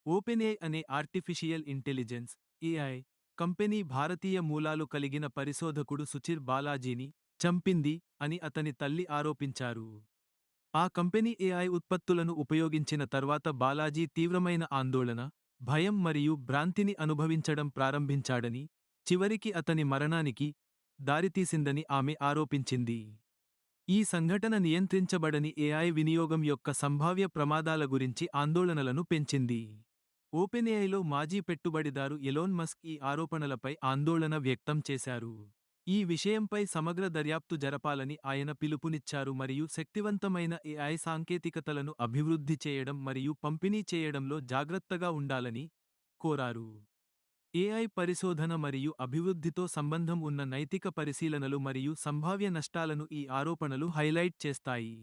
OpenAI అనే artificial intelligence AI company భారతీయ మూలాలు కలిగిన పరిశోధకుడు సుచిర్ బాలాజీని చంపింది అని అతని తల్లి ఆరోపించారు. ఆ కంపెనీ ఏఐ ఉత్పత్తులను ఉపయోగించిన తర్వాత బాలాజీ తీవ్రమైన ఆందోళన, భయం మరియు భ్రాంతిని అనుభవించడం ప్రారంభించాడని, చివరికి అతని మరణానికి దారితీసిందని ఆమె ఆరోపించింది. ఈ సంఘటన నియంత్రించబడని ఏఐ వినియోగం యొక్క సంభావ్య ప్రమాదాల గురించి ఆందోళనలను పెంచింది. ఓపెన్ఏఐలో మాజీ పెట్టుబడిదారు ఎలోన్ మస్క్ ఈ ఆరోపణలపై ఆందోళన వ్యక్తం చేశారు. ఈ విషయంపై సమగ్ర దర్యాప్తు జరపాలని ఆయన పిలుపునిచ్చారు మరియు శక్తివంతమైన ఏఐ సాంకేతికతలను అభివృద్ధి చేయడం మరియు పంపిణీ చేయడంలో జాగ్రత్తగా ఉండాలని కోరారు. ఏఐ పరిశోధన మరియు అభివృద్ధితో సంబంధం ఉన్న నైతిక పరిశీలనలు మరియు సంభావ్య నష్టాలను ఈ ఆరోపణలు హైలైట్ చేస్తాయి.